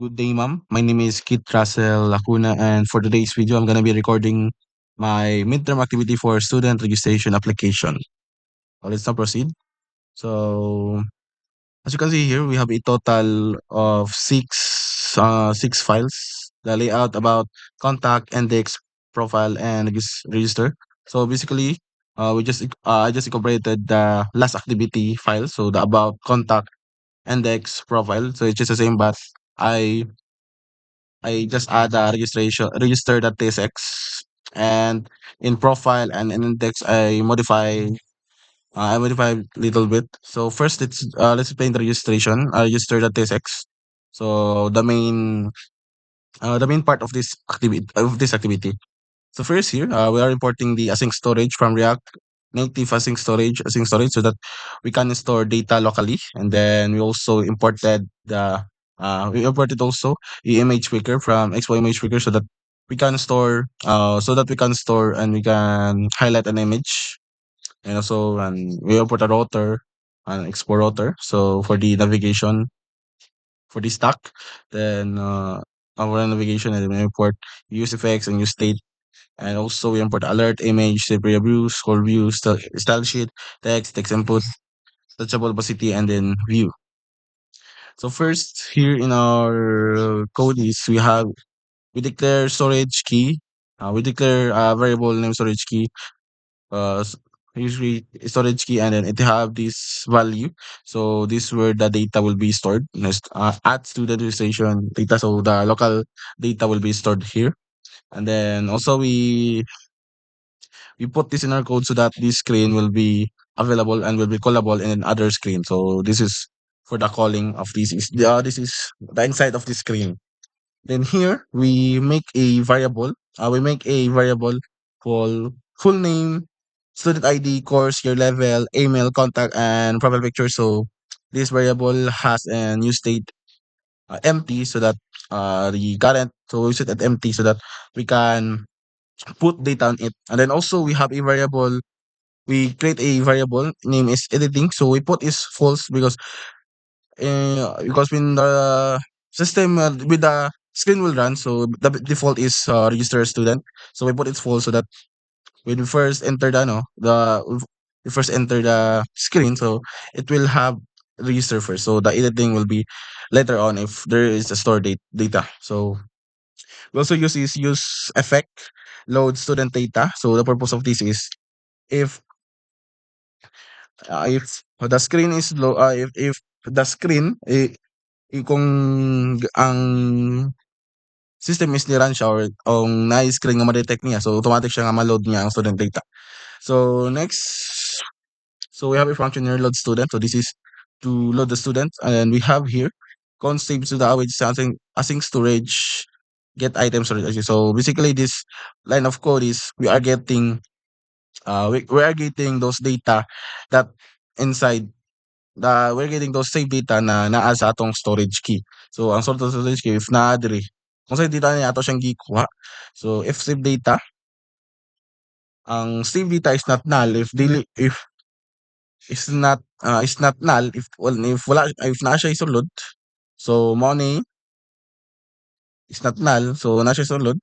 Good day, ma'am. My name is Kit Russell Lacuna, and for today's video, I'm going to be recording my midterm activity for student registration application. Let's now proceed. So, as you can see here, we have a total of six files. The layout about contact, index, profile, and register. So basically, I just incorporated the last activity file. So the about contact, index, profile. So it's just the same, but I I just add a register.tsx, and in profile and in index I modify a little bit. So first let's explain the registration. Register.tsx. So the main part of this activity. So first here, we are importing the async storage from React native async storage, so that we can store data locally. And then we imported also the image picker from Expo Image Picker, so that we can store and we can highlight an image. And also, and we import a router, an export router. So for the navigation for the stack, then our navigation, and then we import use effects and use state, and also we import alert, image, Cypria views, score views, style sheet, text input, touchable opacity, and then view. So first here in our code is we declare storage key. We declare a variable name storage key. Uh, s- Usually storage key, and then it have this value. So this where the data will be stored. At student registration data. So the local data will be stored here. And then also we put this in our code so that this screen will be available and will be callable in another screen. So this is for the calling of this is the inside of the screen. Then here we make a variable. We make a variable for full name, student ID, course, year level, email, contact, and profile picture. So this variable has a new state empty, so that the current, so we set it empty so that we can put data on it. And then also we create a variable name is editing. So we put is false because when the system with the screen will run, so the default is register a student. So we put it false so that when we first enter we first enter the screen, so it will have register first. So the editing will be later on if there is a store data. So we also use effect load student data. So the purpose of this is if if the screen is low, if the screen kung ang system is ni-run siya, or ang na-screen nga ma-detect niya, so automatic siya nga ma-load niya ang student data. So next, so we have a function here, load student. So this is to load the student, and we have here const saves to the which is async storage get item storage. So basically this line of code is we are getting those data that inside we're getting those save data na naa sa atong storage key. So ang sort of storage key if naa diri kung sa data niya ato siyang gikuha. So if save data, ang save data is not null if is not null if naa siya isulod. So mao ni is not null, so na siya sulod.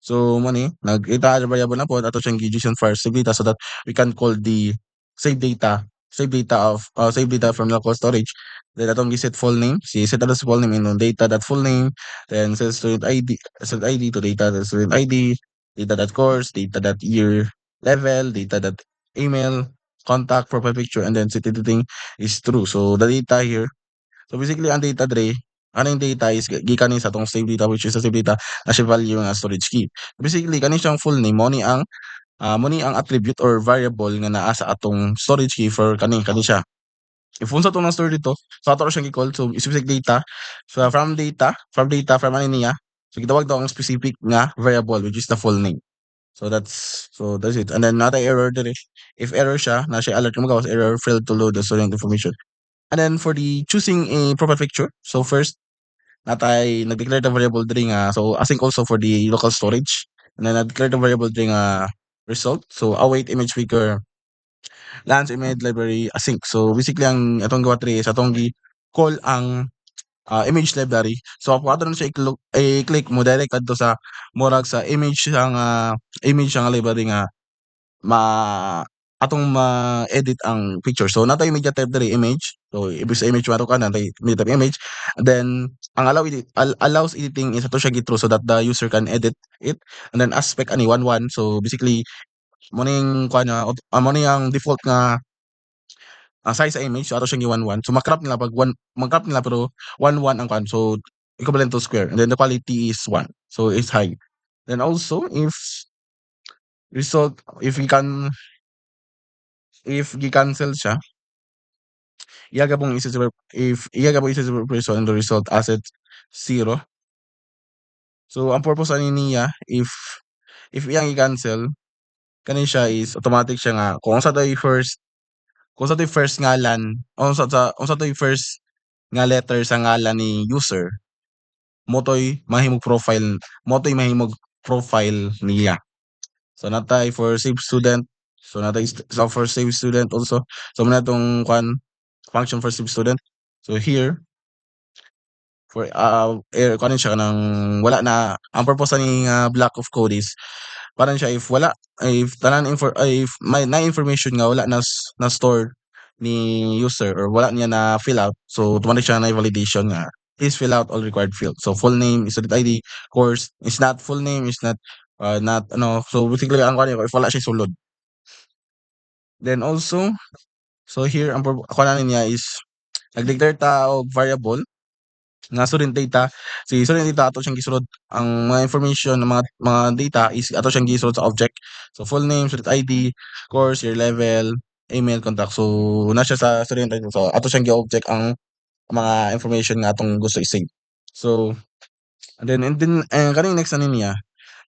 So mo ni nag-ita variable na po ato siyang gi-JSON first save data, so that we can call the save data save data from local storage. Then atong gi-set full name, set ato sa full name in data that full name, then set ID to data that student ID, data that course, data that year level, data that email, contact, profile picture, and then set editing is true. So the data here, so basically ang data dre, ang data is gikan ni sa tong save data, which is sa save data na siya value nga storage key. Basically kani siyang full name mo ni ang attribute or variable nga naa sa atong storage key for kani siya. If unsa to nang store dito, so ato ra siyang gi-call. So specific data, so from ani niya, so gitawag daw ang specific nga variable, which is the full name. So that's it. And then not error dire. If error siya, na siya alert mo gawas error failed to load the student information. And then for the choosing a profile picture, so first natay nag-declare the variable diri nga, so async also for the local storage. And then nag-declare the variable diri nga result. So await image picker, Lance image library async. So basically ang atong gawa diri is atong gi-call ang image library. So kung ato na siya i-click mo direct adto sa murag sa image nga library nga atong ma-edit ang picture. So natay media type diri image. So ibig sa image mato ka natay media type image. And then ang allows editing is ato siya gitro so that the user can edit it. And then aspect ani 1:1. So basically mo ning kuan nga mo ni ang default nga size sa image so ato siyang gi-1:1. So ma-crop nila pag mag-crop nila pero 1:1 ang kuan. So equivalent to square. And then the quality is 1. So it's high. Then also if gi-cancel siya, iya gabong isi-supervision and the result as it 0. So ang purpose ani niya if iyang i-cancel kani siya is automatic siya nga kung sa to'y first ngalan unsa to'y first nga letter sa ngalan ni user mo to'y mahimog profile niya. So natay for save student, so natay for save student also. So muna tong function for save student. So here for kunin siya kanang wala na ang purpose ani nga block of code is parang siya if tanan if may na information nga wala na stored ni user or wala niya na fill out so automatic siya na validation nga please fill out all required field. So full name, student ID, course is not full name, is not ano, so basically ang kunin ko if wala siya sulod. Then also so here ang kunin niya is nag-declare ta og variable nga student data. Si student data ato siyang gisulod ang mga information ng mga data is ato siyang gisulod sa object. So full name, student ID, course, year level, email, contact. So na siya sa student data. So ato siyang gi-object ang mga information nga atong gusto i-save. So and then kaning next ani niya.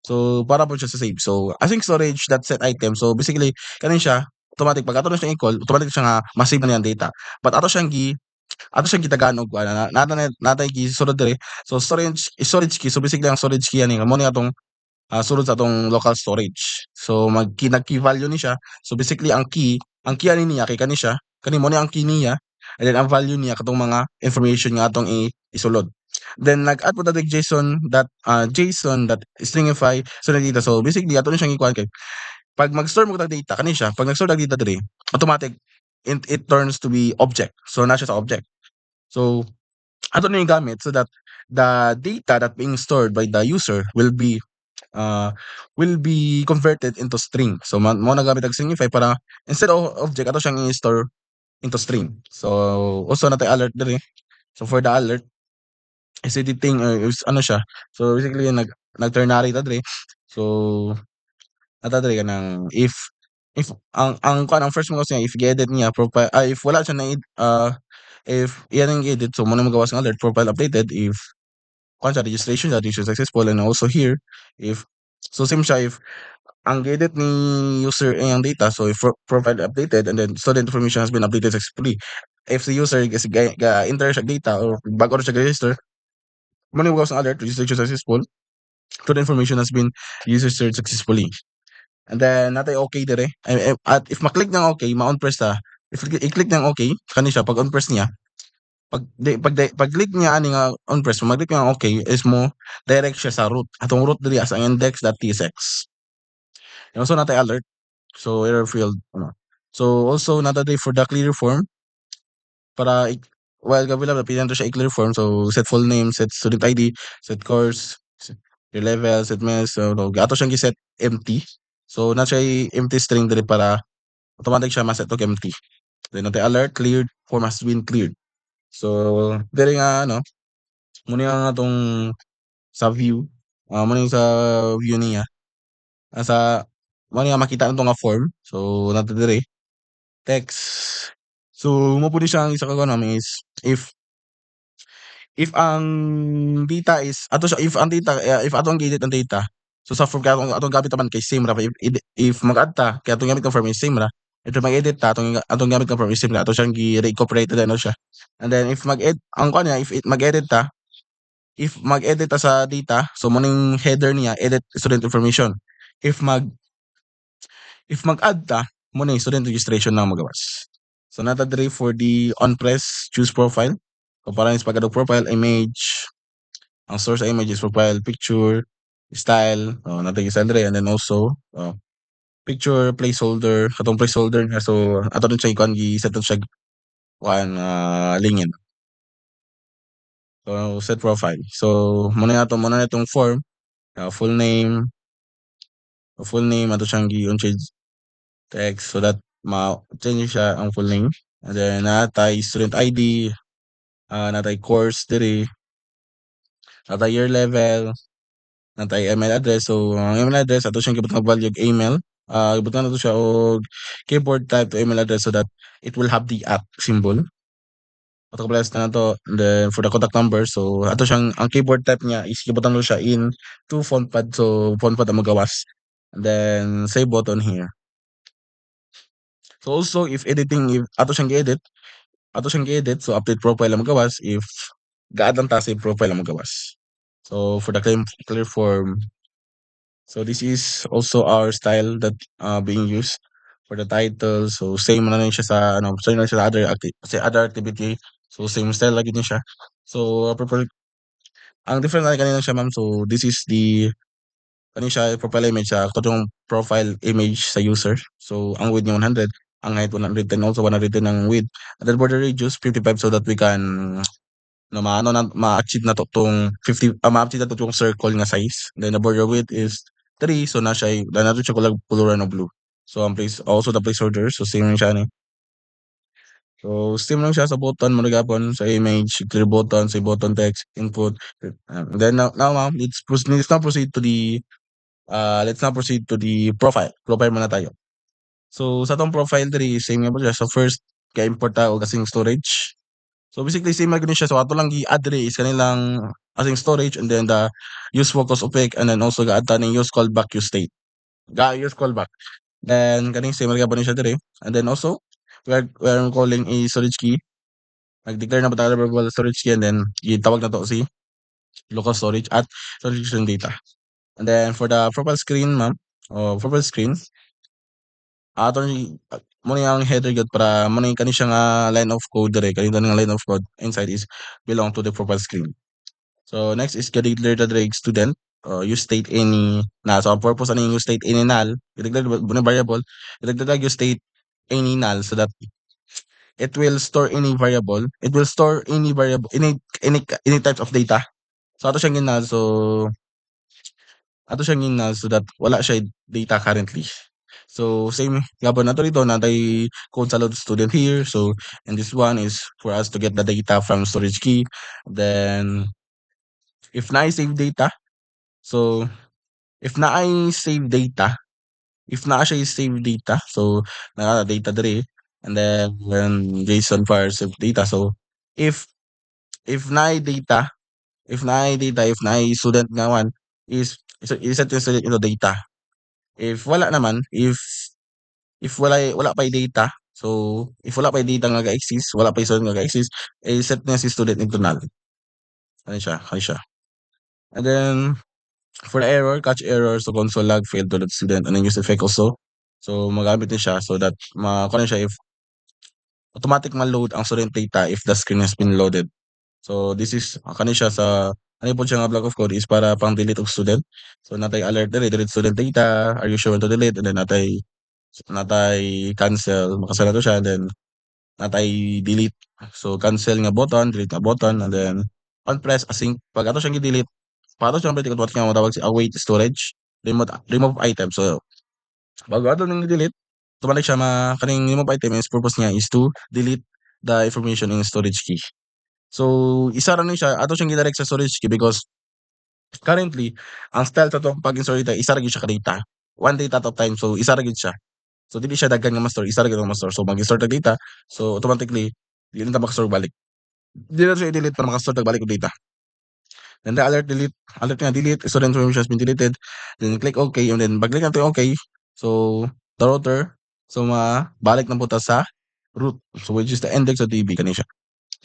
So para po siya sa save. So async storage that set item. So basically kaning siya automatic pag ato na siyang i-call, automatic siya nga ma-save na niyang data. But ato siyang gitagaan og kuan natay gisulod diri. So storage key. So basically ang storage key ani amo ni atong sulod sa atong local storage. So nag-key value ni siya. So basically ang key ani niya kay kani siya, kani mo ni ang key niya and then ang value niya katong mga information nga atong isulod. Then nag-add po ta dig JSON that stringify so data. So basically ato ni siyang ikuan kay pag mag-store mo tag data kani siya, pag nag-store tag data diri, automatic it turns to be object. So na siya sa object. So ato na yung gamit so that the data that being stored by the user will be converted into string. So mo na gamit ang stringify para instead of object ato siyang i-store into string. So also natay alert diri. So for the alert is editing is ano siya. So basically nag-ternary ta diri. So ata diri kanang if ang first mo kasi if i-edit niya profile if wala siya na if iyan ang edit so mo na magawas ng alert profile updated if kuan siya registration successful and also here if so same siya if ang edit ni user ang data so if profile updated and then student information has been updated successfully if the user enter siya data or bago siya register mo na magawas ng alert registration successful student information has been registered successfully. And then natay okay dire. At if maklik ng okay, ma-on press ta. If i-click ng okay, kani siya pag on press niya, pag click niya ani nga on press, mag-click ng okay is mo direct siya sa root. Atong root diri as ang index.tsx. And also natay alert. So error field ano. So also natay for the clear form para while gabila pinanto siya i-clear form so set full name, set student ID, set course, your level, set mess, so ato siyang gi-set empty. So na siya empty string diri para automatic siya ma-set og empty. Then natay alert cleared, form has been cleared. So diri nga ano, muna nga atong sa view, muna yung sa view niya. Sa muna nga makita nato nga form. So nato diri text. So mo pud siya ang isa ka kuno is if ang data is ato siya if ang data if ato ang edit ang data so sa form kaya atong gamit naman kay same ra if mag-add ta kaya atong gamit ng form is same ra ito mag-edit ta atong gamit ng form is same ra ato siyang gi-reincorporated ano siya and then if mag-edit ang kuan niya if mag-edit ta sa data so muning header niya edit student information if mag-add ta muna student registration na magawas so nata diri for the on press choose profile Kumpara sa pagkadog profile image, ang source sa image is profile picture, style, natay style diri, and then also picture placeholder, katong placeholder nga so ato din siya ikuan gi-set na siya kuan lingin. So set profile. So muna na itong form, full name, ato siyang gi-unshade text so that ma-change siya ang full name. And then natay student ID, natay course diri, natay year level, natay email address. So ang email address ato siyang gibutang value og email. Gibutang nato siya og keyboard type to email address so that it will have the at symbol. Autocomplete na to. And then for the contact number, so ato siyang ang keyboard type niya is gibutang mo siya in to fontpad. So fontpad ang magawas. And then save button here. So also if editing, if ato siyang gi-edit, so update profile ang magawas, if gaad lang ta save profile ang magawas. So for the clear form, so this is also our style that being used for the title. So same na rin siya sa same na siya sa other activity. So same style lagi din siya. So ang difference na kanina siya ma'am, so this is the ano siya profile image sa yung profile image sa user. So ang width niya 100, ang height 110, also 110 ang width. And then border radius 55 so that we can ma-achieve na to tong 50, ma-achieve na to yung circle nga size. Then the border width is 3, so na siya nato siya kulag coloran of blue. So ang place also the placeholder, so same rin siya ni. So same lang siya sa button mo gapon sa image, clear button, say button text, input. Then now ma'am, let's now proceed to the profile. Profile muna tayo. So sa tong profile diri same nga po siya. So first kay import ta og kasing storage. So basically same lang gid siya. So ato lang gi-add diri is kanilang asing storage, and then the use focus opaque, and then also ga-add ta ning use callback use state. Use callback. Then kaning same ra gyapon siya diri. And then also we are calling a storage key. Nag-declare na ba tayo verbal storage key, and then gitawag na to si local storage at storage yung data. And then for the profile screen ma'am, profile screen, ato muna yung header gyud para muna yung kani siya nga line of code diri, kani nga line of code inside is belong to the profile screen. So next is declare the direct student, use state any na. So ang purpose ani use state any null, i-declare na variable, i-declare use state any null so that it will store any variable, any types of data. So ato siyang ginull, so that wala siya data currently. So same gapon nato dito natay code sa load student here. So and this one is for us to get the data from storage key. Then if na save data, so if na save data, save data, so na data diri, and then JSON file save data. So if na data, if na student nga one is iset yung student into data. If wala naman, if wala pa'y data, so if wala pa'y data nga ga-exist, wala pa'y student nga ga-exist, set niya si student into null. Ano siya. And then for the error, catch error, so console log failed to load student, and then use effect also. So magamit din siya so that kuno siya if automatic man-load ang student data if the screen has been loaded. So this is kani siya sa ano po siya nga block of code is para pang delete of student. So natay alert diri, delete student data, are you sure when to delete, and then natay cancel, makasara to siya, and then natay delete. So cancel nga button, delete nga button, and then on press async pag ato siyang gi-delete, pato siyang pwede what nga matawag si await storage, remove item. So bago ato nang delete, automatic siya kaning remove item is purpose niya is to delete the information in storage key. So isa ra ni siya ato siyang gi-direct sa storage key because currently ang style sa tong pag-install data isa ra gyud siya ka data. One data at a time, so isa ra gyud siya. So dili siya daghan nga ma-store, isa ra gyud ang ma-store. So mag-store tag data, so automatically dili na maka-store balik. Dili na siya i-delete para maka-store tag balik og data. Then the alert nga delete, student information has been deleted. Then click OK, and then pag-click natin OK, so the router, so balik na punta sa root, so which is the index of DB kani siya.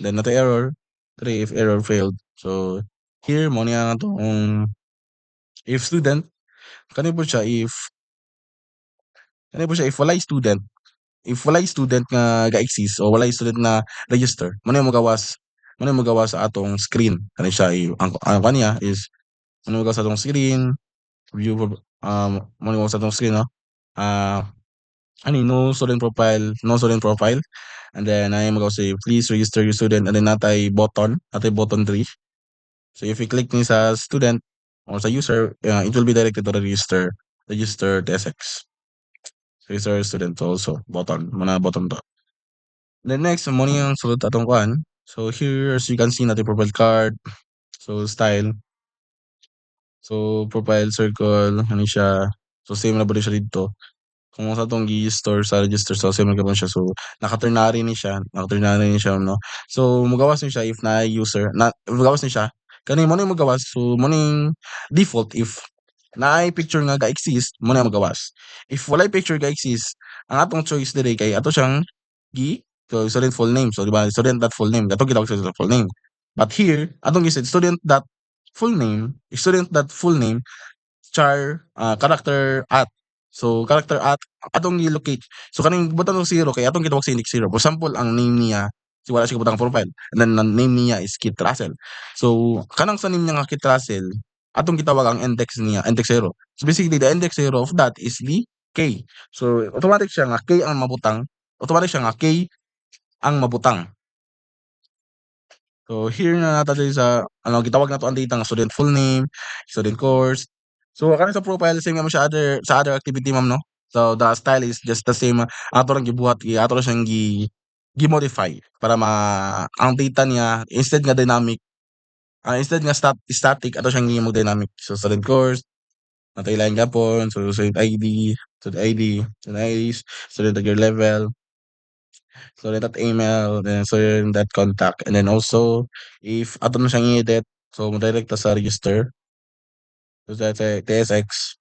Then nato error, if error failed. So here mo niya tong if student, kani po siya if walay student nga ga-exist o walay student na register, mo na yung magawas muna magawa sa atong screen. Kani siya ang kaniya is muna magawa sa atong screen, view muna magawa sa atong screen, no? No student profile, and then ay magawa say please register your student, and then natay button 3. So if you click ni sa student or sa user, it will be directed to the register TSX. Register student also button to. Then next mo ni ang sulod atong kuan. So here as you can see natin profile card, so style, so profile circle ani siya. So same na ba siya dito. Kung sa atong gi-store sa register, so same ra siya. So naka-ternary ni siya, no. So mogawas ni siya if na user na mogawas ni siya kani mo na yung mogawas. So mo ning default if naay picture nga ga-exist mo na mogawas. If walay picture ga-exist, ang atong choice diri kay ato siyang student full name. So di ba student dot full name katong gitawag sa full name. But here atong gi-set student dot full name char character at. So character at atong i-locate. So kaning butang ng 0 kay atong gitawag sa index 0. For example, ang name niya si wala siya butang profile. And then ang name niya is Kit Russell. So kanang sa name niya nga Kit Russell, atong gitawag ang index niya, index 0. So basically the index 0 of that is the K. So automatic siya nga K ang mabutang. Automatic siya nga K ang mabutang. So here na nata diri sa gitawag nato ang data nga student full name, student course. So kani sa profile same naman siya sa other activity ma'am, no. So the style is just the same, ato lang ato lang siyang gi-modify para ang data niya instead nga static ato siyang gi dynamic. So student course, natay lain gapon, so student IDs, student year level. So that email, then so yun that contact, and then also if ato na siyang i-edit, so mo-direct ta sa register. So sa TSX,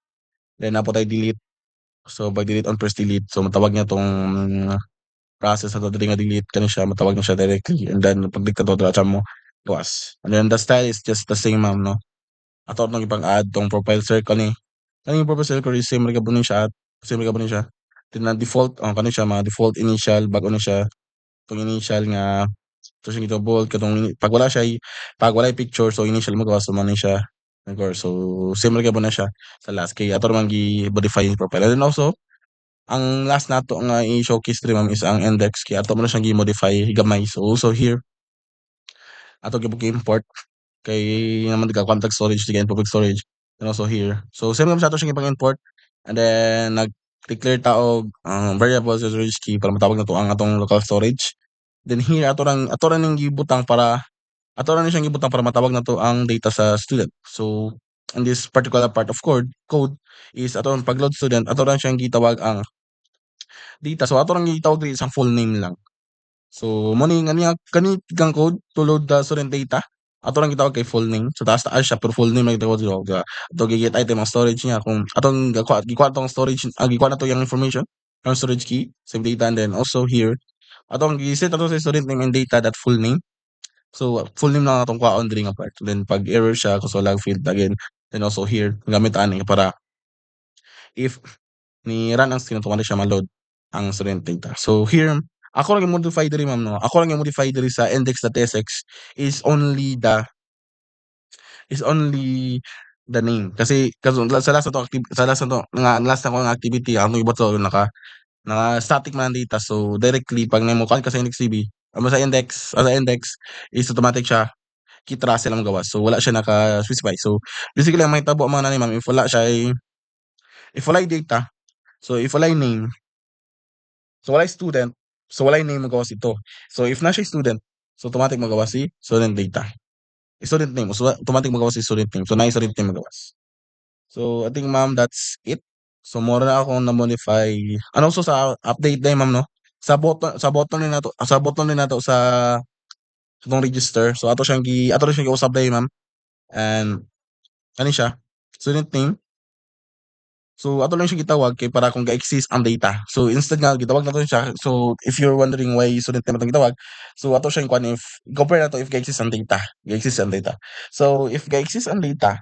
then napo tayo delete. So pag delete on press delete, so matawag niya tong process na dili nga delete kani siya, matawag na siya directly, and then pag diktato diretso mo bukas. And then the style is just the same ma'am, no. Ato nang ipang-add tong profile circle ni. Kani yung profile circle is same ra gyud ni siya, Then na default kani siya mga default initial bago na siya tong initial nga. So siyang bold katong pag walay picture, so initial mo gawas man ni siya. So same ra gyud na siya sa last kay ato man gi-modify yung profile. And then also ang last nato nga i-showcase diri ma'am is ang index kay ato man na siyang gi-modify gamay. So also here ato gyud import kay naman contact storage tiga public storage, and also here. So same naman sa ato siyang ipang-import, and then nag-declare ta og variable sa storage key para matawag nato ang atong local storage. Then here ato ra ning gibutang para siyang gibutang para matawag nato ang data sa student. So in this particular part of code is atong pag-load student, ato ra siyang gitawag ang data. So ato ra gitawag diri isang full name lang. So mo ning kani tigang code to load the student data, ato lang gitawag kay full name. So taas siya pero full name lang gitawag ato gi-get item ang storage niya kung atong gikuha tong storage, gikuha nato yung information ang storage key, save data, and then also here atong gi-set ato sa student name and data that full name. So full name lang atong kuhaon diri nga part. Then pag error siya so lag field again. Then also here gamit ani para if ni run ang screen automatic siya ma-load ang student data. So here ako lang i-modify diri ma'am, no. Ako lang i-modify diri sa index.tsx is only the name. Kasi sa last na 'to last na ko nga activity ang ibot so naka-static man ang data. So directly pag namo-kuan ka sa IndexDB sa index is automatic siya Kit-Russell ang gawas. So wala siya naka-specify. So basically ang mahitabo man ani ma'am if wala siya if walay data, so if walay name, so walay student, so walay name magawas ito. So if na siya student, so automatic magawas si student data. Student name, so automatic magawas si student name. So na student name magawas. So I think ma'am that's it. So more na akong na-modify. And also sa update din ma'am, no. Sa button ni nato sa itong register. So ato rin siyang giusab dai ma'am. And kani siya student name. So ato lang siya gitawag kay para kung ga-exist ang data. So instead nga gitawag nato siya. So if you're wondering why student name atong gitawag, so ato siyang kuan if compare nato if ga-exist ang data. So if ga-exist ang data,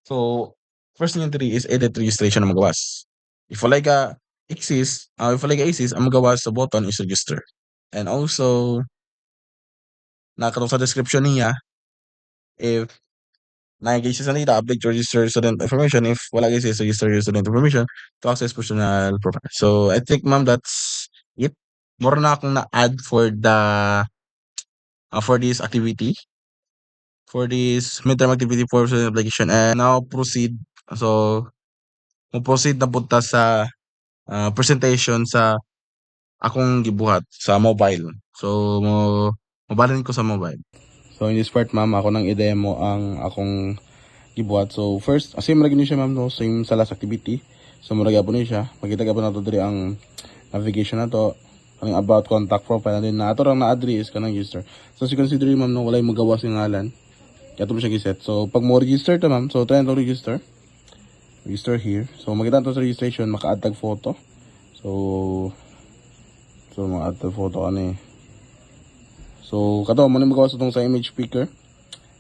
so first thing diri is edit registration ang magawas. If walay ga exist, ang magawas sa button is register. And also na katong sa description niya, if na-engage sa nila, update your register student information. If wala guys, is register your student information to access personal profile. So I think ma'am that's it. More na akong na-add for this activity, for this midterm activity for student application, and now proceed. So mo-proceed na punta sa presentation sa akong gibuhat sa mobile. So mabalhin ko sa mobile. So in this part ma'am, ako nang i-demo ang akong gibuhat. So first, same lagi ni siya ma'am, no? Same sa last activity. So mura gyapon ni siya. Makita gyapon nato diri ang navigation nato, ang about contact profile, and then na ato rang na-address is kanang user. So as you can see diri ma'am, no, walay magawas ng ngalan. Kaya ito mo siya giset. So pag mo register ta ma'am, so try to register. Register here. So makita to sa registration, maka-add tag photo. So maka-add tag photo ani. So kato mo ni magawas itong sa image picker.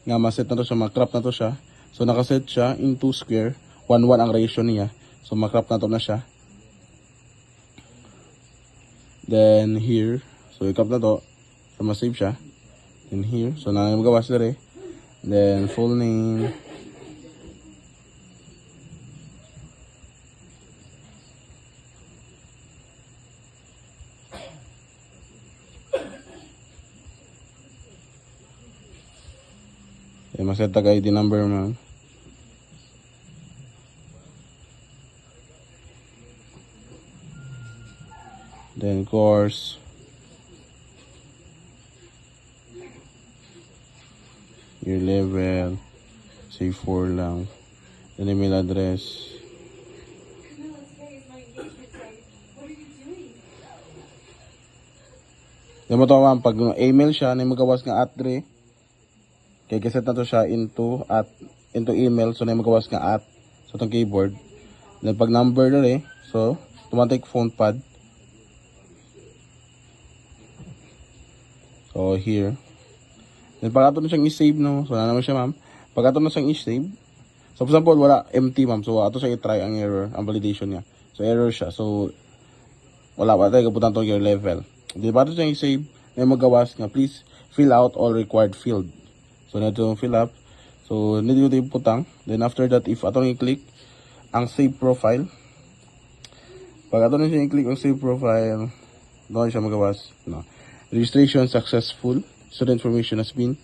Nga ma-set na to siya, ma-crop na to siya. So nakaset siya into square, 1:1 ang ratio niya. So ma-crop na to na siya. Then here, so i-crop na to. So ma-save siya. Then here, so na magawas dere. Then full name. Then ma-set tag ID number man. Then course. Your level. Say 4 lang. Then email address. Then mo to ma'am, pag email siya, na magawas nga @3. Kaya kaset na to siya into email. So na magawas nga so itong keyboard. Then pag number na so automatic phone pad. So here. Then pag ato na siyang i-save, no. So na naman siya ma'am. Pag ato na siyang i-save. So for example, wala empty ma'am. So ato siya i-try ang error, ang validation niya. So error siya. So wala tayo kaputan to your level. Di ba ato siyang i-save, na magawas nga please fill out all required field. So na ito fill up. So nito yung putang. Then after that, if ato i-click ang save profile. Pag ato na siya i-click ang save profile, doon siya magawas. No. Registration successful. Student information has been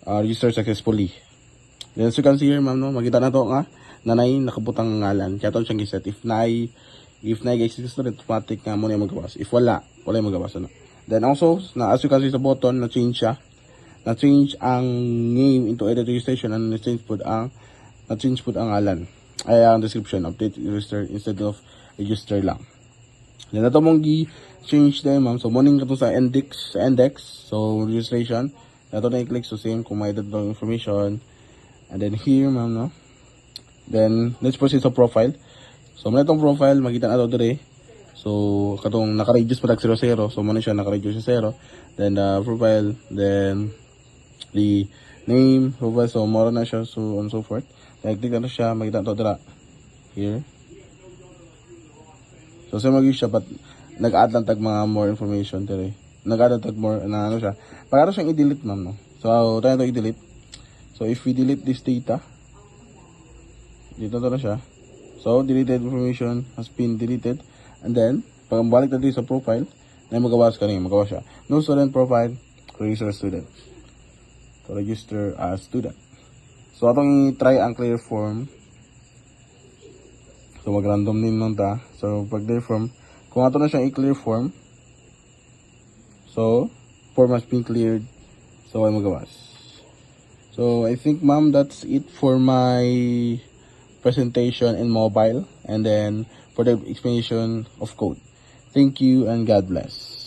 registered successfully. Then as you can see here ma'am, no, makita na to nga nanay nakabutang ngalan. Kaya to siyang giset. If naay exist student, automatic nga mo na magawas. If wala yung magawas. Ano. Then also, as you can see sa button, na-change siya. Na-change ang name into edit registration, and na-change po ang ngalan. Ay ang description, update register instead of register lang. Then ito mong change din ma'am. So morning ka to sa index. So registration. Ito na i-click. So same kung may edit information. And then here ma'am, no. Then let's proceed sa profile. So muna itong profile, makita na ito dire. So katong naka-register pa tag 00. So muna siya naka-register sa 0. Then profile, then the name, profile. So mura na siya, so on so forth. Then click na siya, makita na ito dire. Here. So sa mag-use siya, but nag-add lang tag mga more information dire. Nag-add tag more na ano siya. Para siyang i-delete ma'am, no. So tayo ito i-delete. So if we delete this data, dito na siya. So deleted information has been deleted. And then pag balik natin sa profile, na magawas siya. No student profile, register student. So register as student. So atong i-try ang clear form. So mag-random din nun ta. So pag clear form, kung ato na siyang i-clear form, so form has been cleared. So ay magawas. So I think ma'am, that's it for my presentation in mobile, and then for the explanation of code. Thank you and God bless.